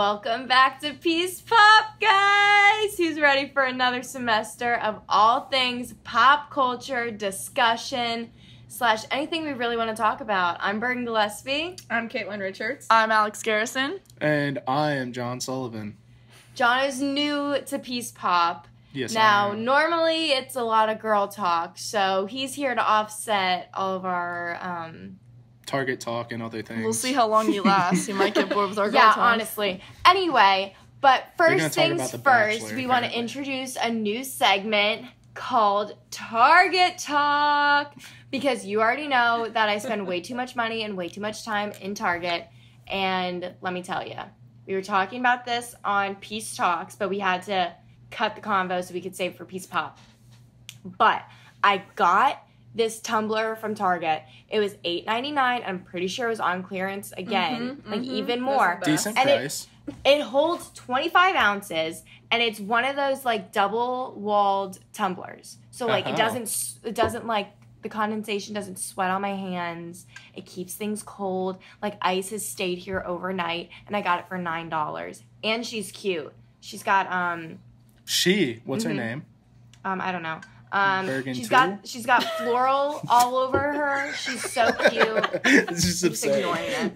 Welcome back to Peace Pop, guys! Who's ready for another semester of all things pop culture discussion / anything we really want to talk about? I'm Bergen Gillespie. I'm Caitlin Richards. I'm Alex Garrison. And I am John Sullivan. John is new to Peace Pop. Yes, now, normally it's a lot of girl talk, so he's here to offset all of our Target talk and other things. We'll see how long you last. You might get bored with our girl yeah, talk. honestly. Anyway, but first things first, first, we want to introduce a new segment called Target Talk, because you already know that I spend way too much money and way too much time in Target, and let me tell you, we were talking about this on Peace Talks, but we had to cut the convo so we could save for Peace Pop. But I got this tumbler from Target. It was $8.99. I'm pretty sure it was on clearance again, even more. Decent and price. It holds 25 ounces, and it's one of those like double-walled tumblers. So like it doesn't like the condensation doesn't sweat on my hands. It keeps things cold. Like ice has stayed here overnight, and I got it for $9. And she's cute. She's got What's her name? I don't know. She's got floral all over her. She's so cute. It's just absurd. Ignoring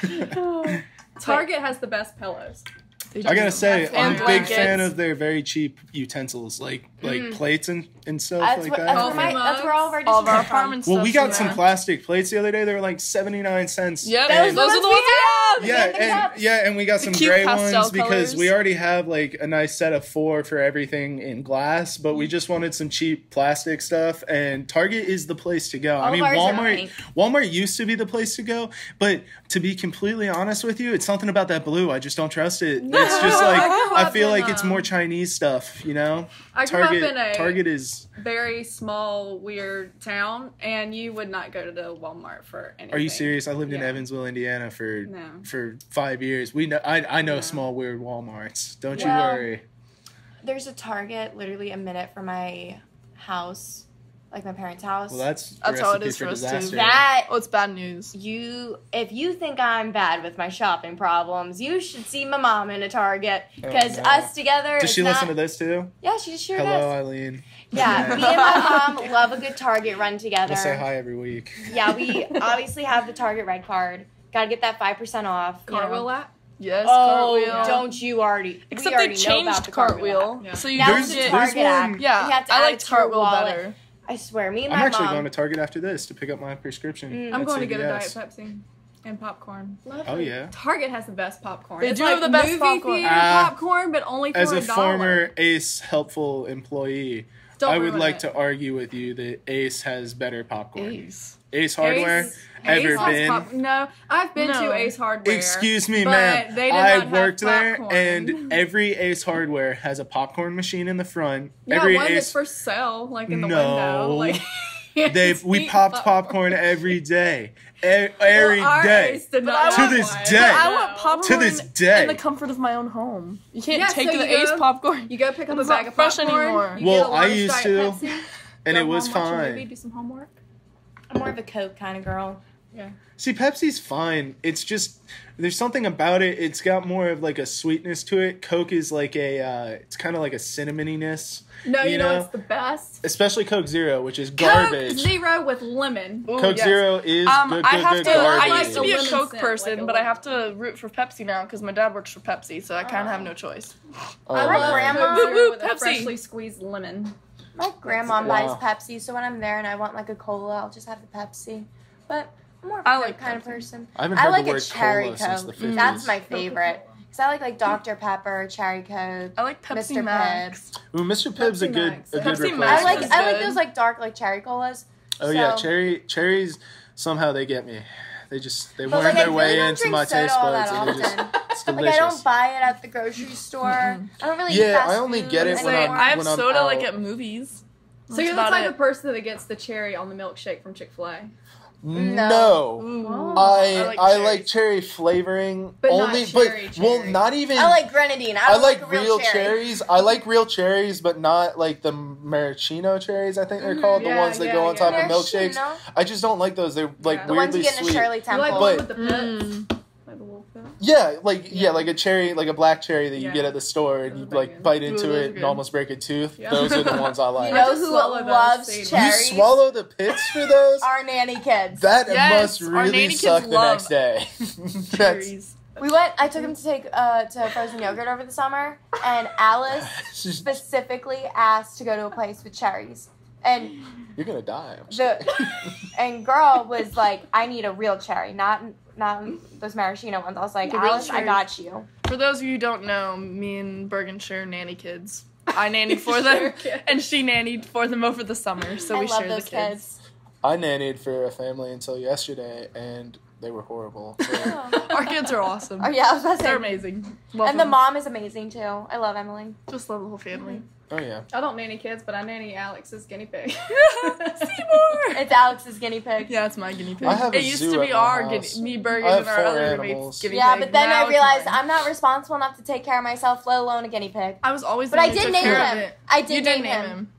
it. Target has the best pillows. I gotta say, I'm a big blankets. fan of their very cheap utensils, like plates and stuff That's like that. That's where all of our All of our dishes come apartment Well, stuff's we got in some there. plastic plates the other day. They were like 79 cents. Yep, Those those are are the ones we have. Yeah, and we got some cute gray pastel ones because colors. we already have like a nice set of 4 for everything in glass, but we just wanted some cheap plastic stuff, and Target is the place to go. All of ours are pink. Walmart used to be the place to go, but to be completely honest with you, it's something about that blue. I just don't trust it. It's just like I feel like it's more Chinese stuff, you know? I grew up in a Target is very small, weird town, and you would not go to the Walmart for anything. Are you serious? I lived in Yeah. Evansville, Indiana for No. 5 years. I know small weird Walmarts. Don't you Well, worry. There's a Target literally a minute from my house, like my parents' house. Well, that's That's a how it recipe is for for us, too. disaster. That Oh, it's bad news. if you think I'm bad with my shopping problems, you should see my mom in a Target, because no. us together. Does she listen to this too? Yeah, she sure Hello, does. Eileen. Yeah, me and my mom love a good Target run together. We'll say hi every week. Yeah, we obviously have the Target Red Card. Gotta get that 5% off. you know. Cartwheel app? Yes, Oh, Cartwheel. don't you already? Except we already they know about changed the Cartwheel. Yeah. So you Now don't it's the get... Target app. You Yeah, have to I add it liked to your Cartwheel wallet. better. I swear, me and I'm my actually mom. going to Target after this to pick up my prescription. I'm at going to get a CVS. Diet Pepsi and popcorn. Oh, yeah. Target has the best popcorn. They It's do like have the best movie popcorn. theater popcorn, but only for As a $1. former Ace helpful employee, Don't I would ruin like it. to argue with you that Ace has better popcorn. Ace. Ace Hardware? Ever Ace has been? No, I've been to Ace Hardware. Excuse me, but ma'am. they did I not have worked there, popcorn. and every Ace Hardware has a popcorn machine in the front. Yeah, every one Ace that's for sale, like in the No. window. Like we popped popcorn every day. Every our day. Ace did But not I To have this one. day. I No. want popcorn To this day. in the comfort of my own home. You can't Yeah, take so the you Ace go- popcorn. You go pick up a It's bag not of fresh popcorn. anymore. You Well, get a I large used Diet to, Pepsi, and go it was home, watch a movie, fine. do some homework. I'm more of a Coke kind of girl. Yeah. See, Pepsi's fine. It's just there's something about it. It's got more of like a sweetness to it. Coke is like it's kind of like a cinnamoniness. No, you know know? what's the best? Especially Coke Zero, which is Coke garbage. Zero with lemon. Ooh, Coke yes. Zero is good I have to. garbage. I used to be a Lemon Coke scent, person, like a but I lemon. have to root for Pepsi now because my dad works for Pepsi, so I kind of have no choice. Oh, I My love grandma- Coke Zero Woo, with a Pepsi. freshly squeezed lemon. My grandma Wow. buys Pepsi, so when I'm there and I want like a cola, I'll just have the Pepsi. But I'm more of I a Coke like kind of Pepsi. person. I haven't I heard like the a word cherry cola since the Coke. 50s. That's my favorite. Because I like Dr. Pepper, cherry Coke. I like Pepsi Mr. Max. Ooh, Mr. Pibb's a Pepsi good Max. a good Pepsi replacement. Max I like is those good. like dark like cherry colas. Oh yeah, So- cherries. Somehow they get me. They But, worm like, I their really way don't into drink my soda taste all buds, that and it's often. delicious. Like I don't buy it at the grocery store. I don't really eat Yeah, fast I only food get it when anymore. I have when I'm soda like out. at movies. So That's you're the about type it. of person that gets the cherry on the milkshake from Chick-fil-A. No. Ooh. I I like cherry flavoring But not only, cherry well, cherry. not even. I like grenadine. I don't like a real cherry. cherries. I like real cherries, but not like the maraschino cherries. I think they're called Yeah, the ones that yeah, go on yeah. top of Maraschino? milkshake. I just don't like those. They're like Yeah. The ones weirdly you get in the sweet. Shirley You Temple. like the But- one with the pips? Like the little pips? Yeah, like a cherry, like a black cherry that you Yeah. get at the store, and Those you are like banging. bite Ooh, into those are it and good. almost break a tooth. Yeah. Those are the ones I like. You know just who swallow those loves seeds. You cherries? swallow the pits for those? Our nanny kids. That Yes, must our really nanny suck kids the love next day. That's, Cherries. I took him to take to frozen yogurt over the summer, and Alice specifically asked to go to a place with cherries. And you're gonna die. and girl was like, I need a real cherry, not those maraschino ones. I was like, The real Alice, I cherry. got you. For those of you who don't know, me and Bergen share nanny kids. I nannied for them, and she nannied for them over the summer, so we I love share those the kids. I nannied for a family until yesterday, and they were horrible. So- Our kids are awesome. Oh yeah, I was about to They're say. amazing. Love And the them. mom is amazing too. I love Emily. Just love the whole family. oh yeah. I don't nanny kids, but I nanny Alex's guinea pig. Seymour! It's Alex's guinea pig. Yeah, it's my guinea pig. I have a It used zoo to at be my our house. guinea, me, Bergen, I have and our 4 other animals. roommates guinea Yeah, pig. but then Now I it's realized mine. I'm not responsible enough to take care of myself, let alone a guinea pig. I was always the But I one who did took name care of him. it. I You did did name him.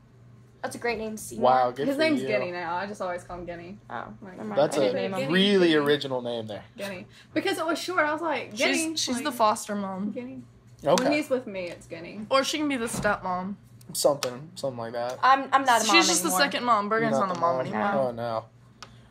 That's a great name, Seymour. Wow, good His for name's you. Guinea now. I just always call him Guinea. Oh, Like, never mind. That's I a didn't name him. Guinea. really Guinea. original name there. Guinea. Because it was short, I was like, Guinea. She's like, the foster mom. Guinea. Okay. When he's with me, it's Guinea. Or she can be the stepmom. Something like that. I'm not a mom She's just anymore. the second mom. Bergen's You're not a the mom anymore. Oh no.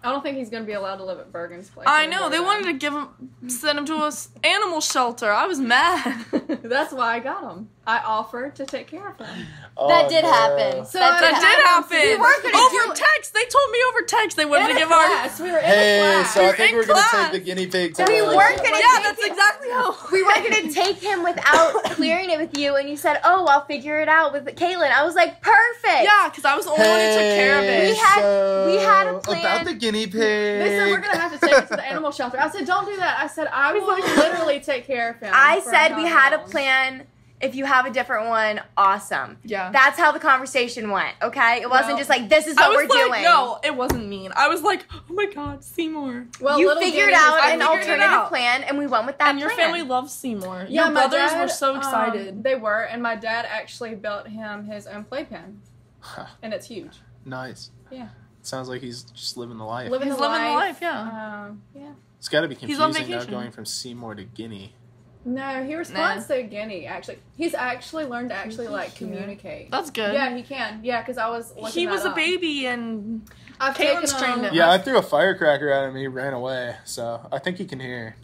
I don't think he's going to be allowed to live at Bergen's place. I know. anymore, They though. wanted to send him to a animal shelter. I was mad. That's why I got him. I offered to take care of him. That did happen. So That That did happen. We weren't gonna over do- text. They told me over text they wanted to give our. class. We were in a Hey, class. so I You're think in we're gonna class. take the guinea pig to We the- weren't gonna Yeah, take that's it. exactly how. We were gonna take him without clearing it with you, and you said, "Oh, I'll figure it out with Caitlin." I was like, "Perfect." Yeah, because I was the only one who took care of Hey, it. We had a plan. about the guinea pig. They said we're gonna have to take it to the animal shelter. I said, don't do that. I said I will literally take care of him. I from said now we had a on. plan. If you have a different one, awesome. Yeah. That's how the conversation went. Okay, it wasn't Well, just like this is I what was we're like, doing. no, it wasn't mean. I was like, oh my god, Seymour. Well, You little figured Guinea out was- I an figured it alternative out. plan, and we went with that And your plan. family loves Seymour. Yeah, Your my brothers dad, were so excited. They were, and my dad actually built him his own playpen, Huh, and it's huge. nice. Yeah. Sounds like he's just living the life. He's living the life, yeah. Yeah. It's got to be He's on confusing though, vacation. going from Seymour to Guinea. No, he responds to Guinea. Actually, he's actually learned to actually like communicate. That's good. Yeah, he can. Yeah, because I was. Looking He was that a up. baby and I've Caitlin's taken trained him. Yeah, I threw a firecracker at him. He ran away. So I think he can hear.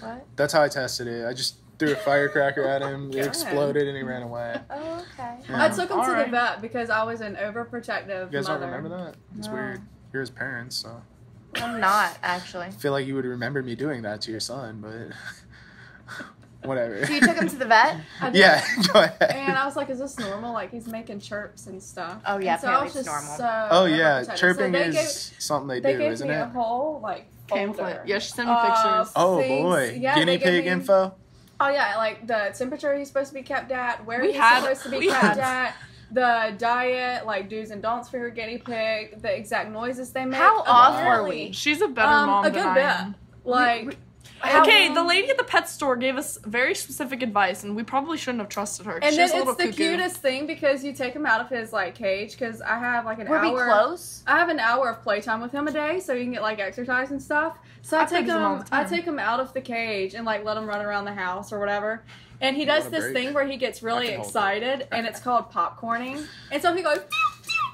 What? That's how I tested it. I just threw a firecracker at him. It God. exploded and he ran away. Oh, okay. Yeah. I took him to Alright. the vet because I was an overprotective You guys mother. don't remember that? It's No. weird. You're his parents, so I'm not actually. I feel like you would remember me doing that to your son, but whatever. So you took him to the vet? I did. Yeah, go ahead. And I was like, is this normal? Like, he's making chirps and stuff. Oh, yeah, And so I was apparently it's just normal. so Oh yeah, overprotective. chirping So is something they They do, gave isn't me it? a whole, like, pamphlet. folder. Yeah, she sent me pictures. Oh things. boy, Yeah, guinea they gave pig me- info. Oh yeah, like the temperature he's supposed to be kept at, where We he's had- supposed to be we kept had- at, the diet, like do's and don'ts for your guinea pig, the exact noises they make. How off were Apparently, we? She's a better mom a than good I bit. am. Like, Okay, the lady at the pet store gave us very specific advice, and we probably shouldn't have trusted her. 'Cause and she then was a little it's the cuckoo. cutest thing because you take him out of his like cage because I have like an Were hour. we close? I have an hour of playtime with him a day, so you can get like exercise and stuff. So I I take play with him all him. the I time. take him out of the cage and like let him run around the house or whatever. And he does want a this break? thing where he gets really I can hold it. excited, and it's called popcorning. And so he goes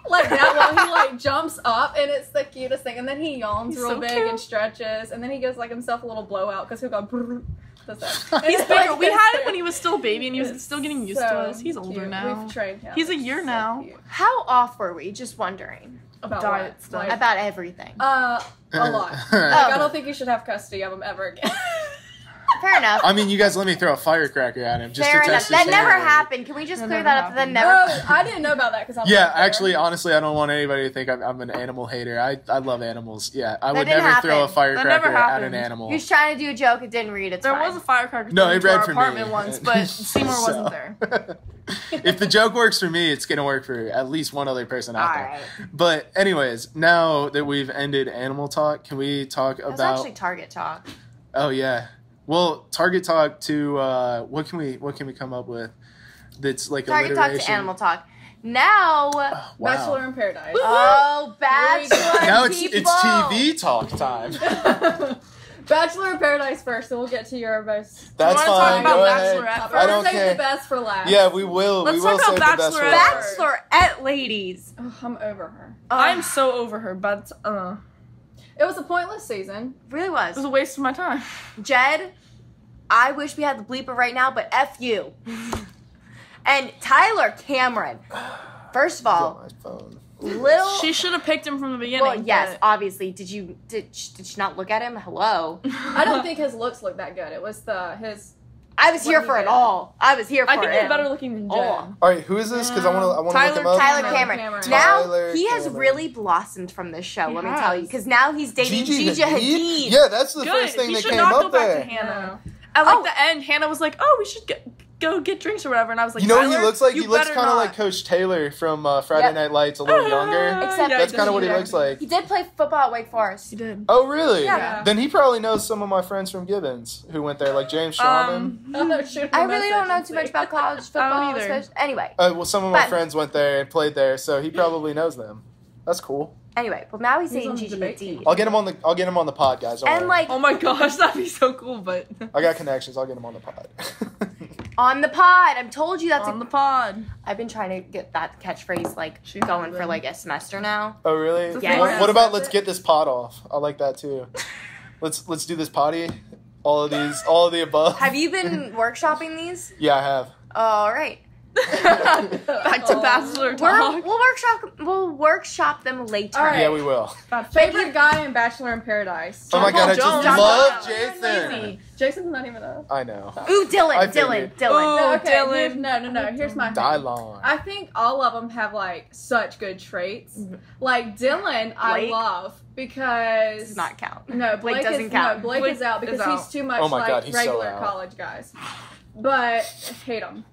like that while he like jumps up, and it's the cutest thing. And then he yawns He's real so big cute. and stretches, and then he gives like himself a little blowout because he'll go. Brrr, does that. He's And, bigger. like, We it's had it so- when he was still a baby, and he was it's still getting used so to us. He's older cute. now. We've trained him. He's a It's year so now. cute. How off were we? Just wondering. About Diet what? stuff. Like, About everything. a lot. Like, I don't think you should have custody of him ever again. Fair enough. I mean, you guys let me throw a firecracker at him just Fair to enough. test That his never sanity. happened. Can we just That clear never that up? That happened. never. No, I didn't know about that because I'm Yeah, not there. actually, honestly, I don't want anybody to think I'm an animal hater. I love animals. Yeah, I would didn't never throw a happen. firecracker never at happened. an animal. He was trying to do a joke. It didn't read. It's There fine. was a firecracker No, thrown it into read our for apartment me. once, but Seymour So- wasn't there. If the joke works for me, it's gonna work for at least one other person out All there. right. But anyways, now that we've ended animal talk, can we talk That was about? actually Target talk. Oh yeah. Well, Target talk to what can we come up with? That's like Target talk alliteration. to animal talk. Now, Wow. Bachelor in Paradise. oh, Bachelor Now it's people. TV talk time. Bachelor in Paradise first, and we'll get to your most. That's wanna talk fine. about Go ahead. Bachelorette I don't Save care. the best for last. Yeah, we will. Let's we will talk save about the best for Bachelorette. last. Bachelorette ladies. Oh, I'm over her. I'm so over her, but It was a pointless season. Really it was. was a waste of my time. Jed, I wish we had the bleeper right now, but F you. And Tyler Cameron. First of all, My phone. little. She should have picked him from the beginning. Well, yes, but- obviously. Did you not look at him? Hello. I don't think his looks look that good. It was his. I was here What for he it did. all. I was here for I think it. he's better looking than Jen. Oh. All right, who is this? Because I want to look him up. Tyler Cameron. Cameron. Cameron. Now Tyler he has Cameron. really blossomed from this show. He Let me tell you, has. because now he's dating Gigi Hadid. Yeah, that's the Good. first thing he that should came not up go back there. to Hannah. No. At like Oh. the end, Hannah was like, "Oh, we should go get drinks or whatever," and I was like, You know what Tyler, he looks like? you He looks better kind of not. like Coach Taylor from Friday Yep. Night Lights, a little younger. Except yeah, That's he kind of what he does. looks like. He did play football at Wake Forest. He did. Oh, really? Yeah. Then he probably knows some of my friends from Gibbons who went there, like James Sherman. I really don't know too much about college football. either. especially- Anyway, Well, some of my But- friends went there and played there, so he probably knows them. That's cool. well, now he's He's dating on the Gigi debate Hadid. team. I'll get him on the pod, guys. Don't And worry. like Oh my gosh, that'd be so cool, but I got connections. I'll get him on the pod. on the pod, I've told you that's on the pod. I've been trying to get that catchprise like She going has for been. like a semester now. Oh, really? Yeah. What about let's get this pod off? I like that too. Let's do this potty. All of the above. Have you been workshopping these? Yeah, I have. All right. Back to Bachelor talk. We'll workshop them later. All right. Yeah, we will. Favorite guy in Bachelor in Paradise. Oh my John god, I Paul just Jones. love John Paul Jason. Jason's not even a. I know. Ooh, Dylan. I figured. Dylan. Ooh. No, okay, Dylan. No. Here's my thing. Dylon. I think all of them have like such good traits. Like Dylan, I Blake love because Does not count. No, Blake Blake doesn't is, count. No, Blake Blake is out because is out. he's too much Oh my like God, he's so regular out. college guys. But hate him.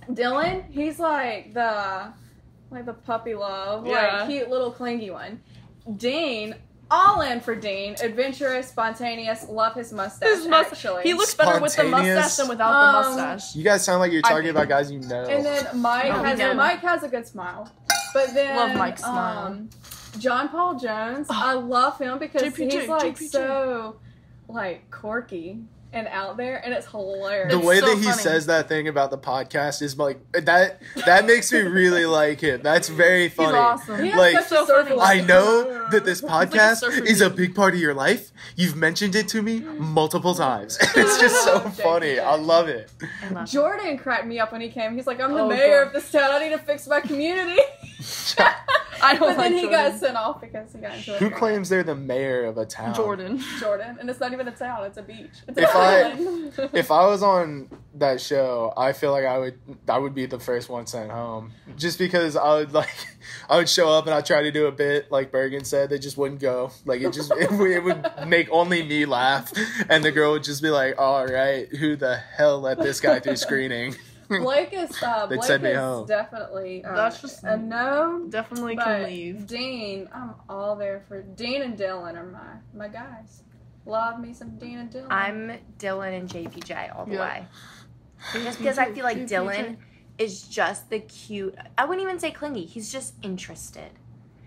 Dylan, he's like the puppy love, Yeah. like cute little clingy one. Dean, all in for Dean, adventurous, spontaneous, love his mustache. Actually, He looks better with the Spontaneous. mustache than without the Um, mustache. You guys sound like you're I talking think- about guys you know. And then Mike Oh, we has know. Mike has a good smile. But then Love Mike's smile. John Paul Jones, I love him because JPJ, he's like JPJ. so like quirky and out there, and it's hilarious. the It's way so that he funny. says that thing about the podcast is like that makes me really like him. That's very He's funny. awesome. He has Like, such a so surfer funny. laugh. I know that this like a podcast surfer is a dude. big part of your life. You've mentioned it to me multiple times. It's just so funny. I love it. Jordan cracked me up when he came. He's like, I'm the Oh, mayor God. of this town. I need to fix my community. I don't But then like he Jordan. got sent off because he got into a Who fight. claims they're the mayor of a town? Jordan. Jordan, and it's not even a town; it's a beach. It's If an I- island. If I was on that show, I feel like I would be the first one sent home. Just because I would show up and I'd try to do a bit like Bergen said, they just wouldn't go. Like it would make only me laugh, and the girl would just be like, "All right, who the hell let this guy through screening?" Blake is Blake send me is home. definitely That's just- a no. Definitely But can leave. Dean, I'm all there for Dean and Dylan are my guys. Love me some Dean and Dylan. I'm Dylan and JPJ all the Yeah. way. Just because I feel like Dylan is just the cute. I wouldn't even say clingy. He's just interested,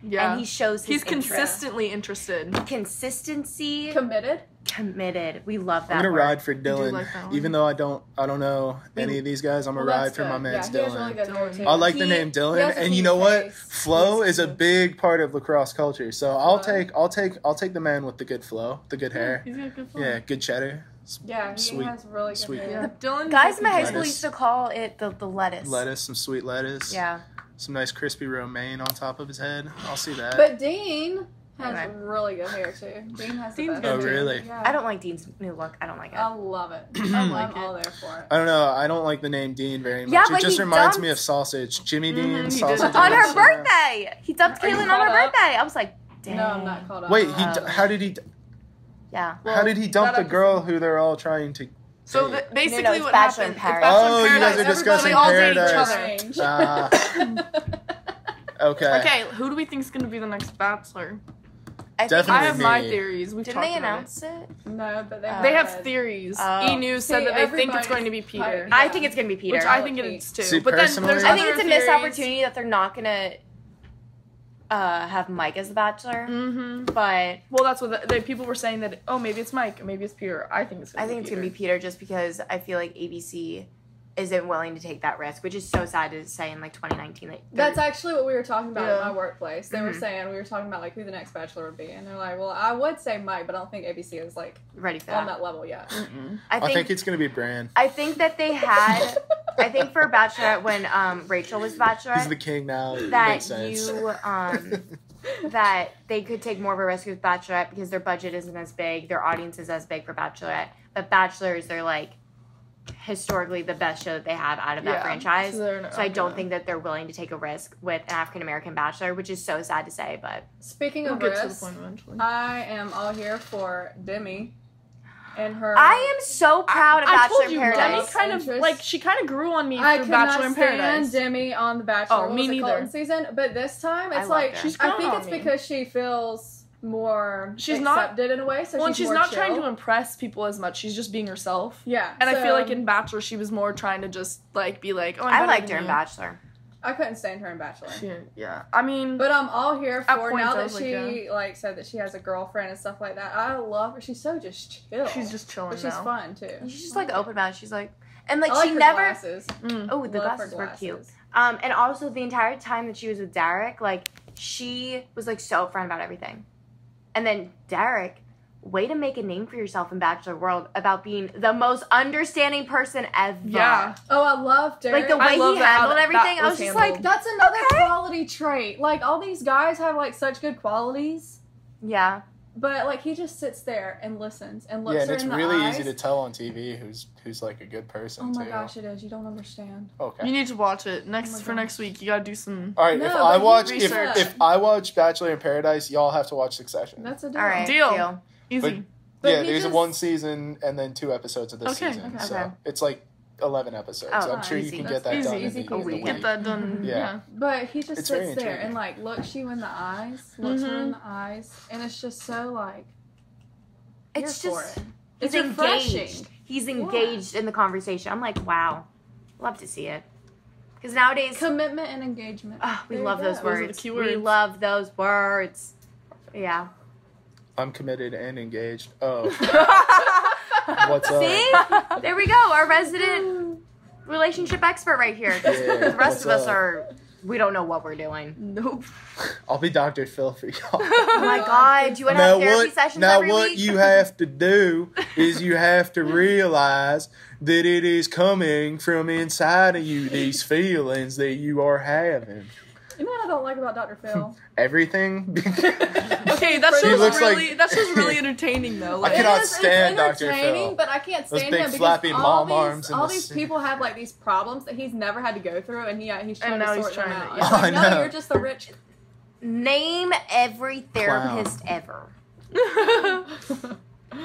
Yeah. and he shows his He's interest. consistently interested. Consistency, committed. committed. We love that. I'm gonna word. ride for do Dylan, like that one. even though I don't know any of these guys. I'm gonna Well, ride that's for my good. man Yeah, he has Dylan. really good hair, Dylan. too. I like the He- name he Dylan, has a and you cute know what? face. Flow Yes, is a he does. big part of lacrosse culture. So I'll take the man with the good flow, the good hair. He's got good fun. Yeah, good cheddar. Yeah, he Sweet- has really good sweet. hair. Yeah. Dylan. Guys in my high school Lettuce. used to call it the lettuce. Lettuce, some sweet lettuce. Yeah. Some nice crispy romaine on top of his head. I'll see that. But Dean has Anyway. really good hair too. Dean has the Dean's best good, Oh, hair. really? Yeah. I don't like Dean's new look. I don't like it. I love it. I like I'm it. all there for it. I don't know. I don't like the name Dean very much. Yeah, it but just he reminds dumped- me of sausage. Jimmy Dean, Mhm, he sausage. did. On her Dean. birthday, he dumped Are you Caitlyn on caught her up? birthday. I was like, dang. No, I'm not caught up. Wait, Oh. how did he? Yeah. How did he dump that the girl who they're all trying to? So date? basically, No, it's what Bachelor in happened? Paradise. It's Bachelor Oh, in you guys are Paradise. discussing They all date each Paradise. other. Okay. Okay, who do we think is going to be the next Bachelor? I think Definitely I have my me. theories. We've Didn't talked they about announce it? No, but they They They have said- theories. Oh. E-News said See, that they think it's everybody's going to be Peter. hyped. I think it's gonna be Peter. Which I think it is too. See, but then personally- there's I think other it's a missed theories. opportunity that they're not gonna have Mike as the Bachelor. Mm-hmm. But Well, that's what people were saying that. Oh, maybe it's Mike. Or maybe it's Peter. I think it's. I think it's gonna be Peter, just because I feel like ABC isn't willing to take that risk, which is so sad to say in like 2019. That's actually what we were talking about in my workplace. They were Mm-hmm. saying, we were talking about like who the next Bachelor would be, and they're like, well, I would say Mike, but I don't think ABC is like ready for on that. that level yet. I think it's gonna be Bran. I think that they had. I think for Bachelorette, when Rachel was Bachelorette, He's the king now. It that makes sense. that they could take more of a risk with Bachelorette because their budget isn't as big, their audience is as big for Bachelorette, but Bachelors, they're like historically the best show that they have out of that franchise. So I don't think that they're willing to take a risk with an African American Bachelor, which is so sad to say. But speaking of risk, I am all here for Demi and her. I am so proud of Bachelor in Demi Paradise. kind of like she kind of grew on me I through could Bachelor not in stand Paradise. Demi on The Bachelor. Oh, me neither. Colton season, but this time it's I like loved her. I think it's because she feels more She's not- accepted in a way. So She's more not chill. trying to impress people as much. She's just being herself. Yeah, And I so feel like in Bachelor, she was more trying to just like be like, oh, I liked her in Bachelor. I couldn't stand her in Bachelor. Yeah, I mean, But I'm all here At for points, now I that was like, she like said that she has a girlfriend and stuff like that. I love her. She's so just chill. she's just chilling but she's now. fun too. She's just like open about it. She's like, and like I like she her never. glasses. Oh, the Love her glasses were cute. glasses. And also the entire time that she was with Derek, like she was like so upfront about everything. And then Derek, way to make a name for yourself in Bachelor World about being the most understanding person ever. Yeah. Oh, I love Derek. Like the way I love he that- handled that everything, I was was just handled. like, That's another quality trait. Like all these guys have like such good qualities, yeah. but like he just sits there and listens and looks Yeah, and her it's in the really eyes. easy to tell on TV who's like a good person. Oh my too. gosh, it is. You don't understand. Okay. You need to watch it Oh next my for gosh. next week. You gotta do some. All right. No, if but I he watch researched. if I watch Bachelor in Paradise, y'all have to watch Succession. That's a deal. All right. Deal. Easy. But yeah, he there's just- one season and then 2 episodes of this Okay, season. okay. So Okay. it's like 11 episodes. Oh, I'm sure you easy. can That's get that easy. done Easy in peasy. the week. Get that done. Yeah. Yeah. But he just It's very sits there intriguing. and like looks you in the eyes, looks her in Mhm. the eyes, and it's just so like It's here for just, it. he's It's refreshing. engaged. He's engaged in the conversation. I'm like, wow. Love to see it. Because nowadays, Commitment and engagement. we There you love go. those Those are the words. key We words. love those words. Yeah. I'm committed and engaged. Oh, what's up? See? There we go. Our resident relationship expert right here. Yeah, The rest of what's us up? we don't know what we're doing. Nope. I'll be Dr. Phil for y'all. Oh my God. Do you want to have therapy sessions every what week? you have to do is you have to realize that it is coming from inside of you, these feelings that you are having. You know what I don't like about Dr. Phil? Everything. Okay, that He show's looks really like- that show's really entertaining though. I Like, cannot It's stand Dr. entertaining, Phil. but I can't Those stand big him because flappy all mom arms these, and all the these s- people have like these problems that he's never had to go through, and he's trying now to he's sort them trying out. to- It's Oh, like, I no, know. you're just the rich. Name every therapist ever.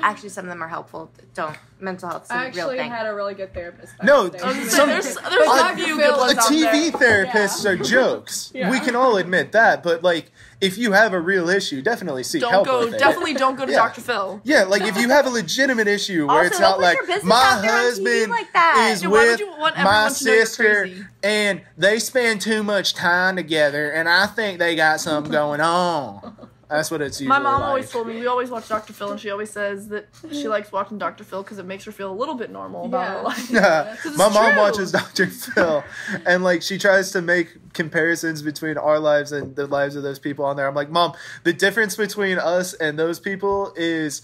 Actually, some of them are helpful. Don't. Mental health is a I real actually thing. had a really good therapist. back No, in the day. I was gonna say, Some- there's But a Dr. few Phil good was ones A out TV there. therapists are jokes. Yeah. We can all admit that, but like, if you have a real issue, definitely seek help with it. Definitely don't go to Yeah. Dr. Phil. Yeah, like if you have a legitimate issue where Also, it's don't not put like your business my out there on TV husband like that. is Yeah, why would with you want my everyone to know you're sister crazy? and they spend too much time together and I think they got something going on. That's what it's usually My mom like. always told me we always watch Dr. Phil, and she always says that she likes watching Dr. Phil because it makes her feel a little bit normal about her Yeah. life. Yeah. it's My mom true. watches Dr. Phil, and like she tries to make comparisons between our lives and the lives of those people on there. I'm like, Mom, the difference between us and those people is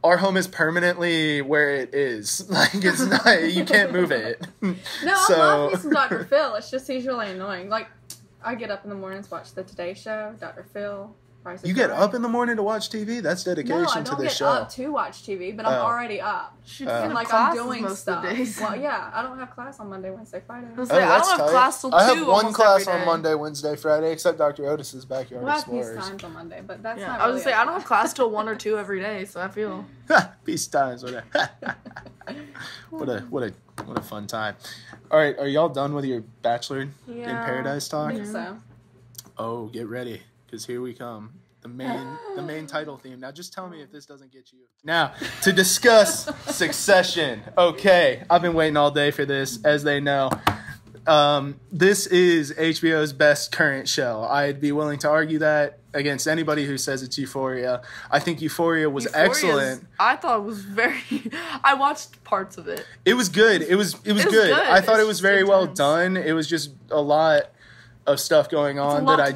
our home is permanently where it is. Like it's not, you can't move it. No, I love me some Dr. Phil. It's just he's really annoying. Like, I get up in the mornings, watch the Today Show, Dr. Phil. Price is You get Right. up in the morning to watch TV? That's dedication No, I to don't the get show. up to watch TV, but I'm Oh. already up. She And, And like I'm classes doing most stuff. of the days. Well, yeah, I don't have class on Monday, Wednesday, Friday. I was Oh, like, I that's don't have tight. class till 2 I have one almost class every on day. Monday, Wednesday, Friday, except Dr. Otis's Backyard Well, I have peace Explorers. times on Monday, but that's Yeah, not I was really gonna say a I don't have class till 1 or 2 every day, so I feel. Peace times, whatever. what a fun time. All right, are y'all done with your Bachelor in Paradise I talk? think so. Oh, get ready, because here we come. The main title theme. Now, just tell me if this doesn't get you. Now, to discuss Succession. Okay, I've been waiting all day for this, as they know. This is HBO's best current show. I'd be willing to argue that against anybody who says it's Euphoria. I think Euphoria was excellent. I thought it was very. I watched parts of it. It was good. It was good. I thought it was very well done. It was just a lot of stuff going on that I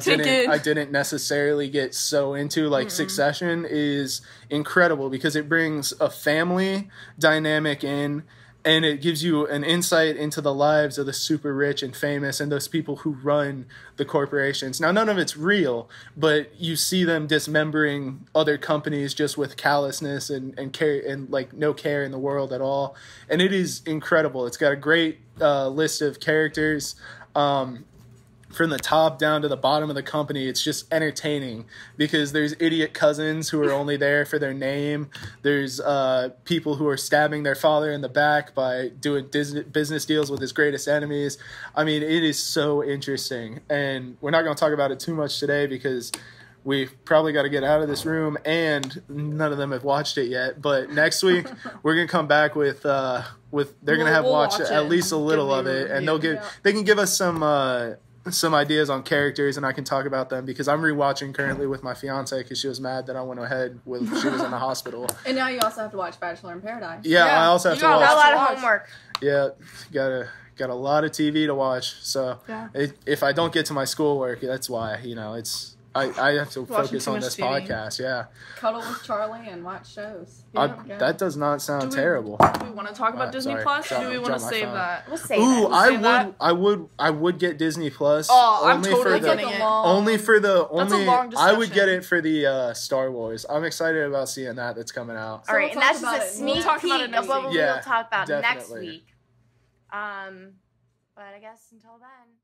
didn't necessarily get so into. Like Succession is incredible because it brings a family dynamic in, and it gives you an insight into the lives of the super rich and famous and those people who run the corporations. Now, none of it's real, but you see them dismembering other companies just with callousness and care and like no care in the world at all. And it is incredible. It's got a great list of characters. From the top down to the bottom of the company, it's just entertaining because there's idiot cousins who are only there for their name. There's people who are stabbing their father in the back by doing business deals with his greatest enemies. I mean, it is so interesting. And we're not going to talk about it too much today because we've probably got to get out of this room and none of them have watched it yet. But next week, we're going to come back with they're going to have watched at least a little of it. And they can give us some ideas on characters, and I can talk about them because I'm rewatching currently with my fiance because she was mad that I went ahead when she was in the hospital. And now you also have to watch Bachelor in Paradise. Yeah, I also have to watch. Got a lot of homework. Yeah, got a lot of TV to watch. So if I don't get to my schoolwork, that's why. I have to focus on this podcast. Yeah. Cuddle with Charlie and watch shows. That does not sound terrible. Do we want to talk about Disney Plus, or do we want to save that? We'll save that. I would get Disney Plus. Oh, I'm totally getting it. Only for the That's a long discussion. I would get it for the Star Wars. I'm excited about seeing that's coming out. All right, and that's just a sneak peek of what we will talk about next definitely. week. But I guess until then.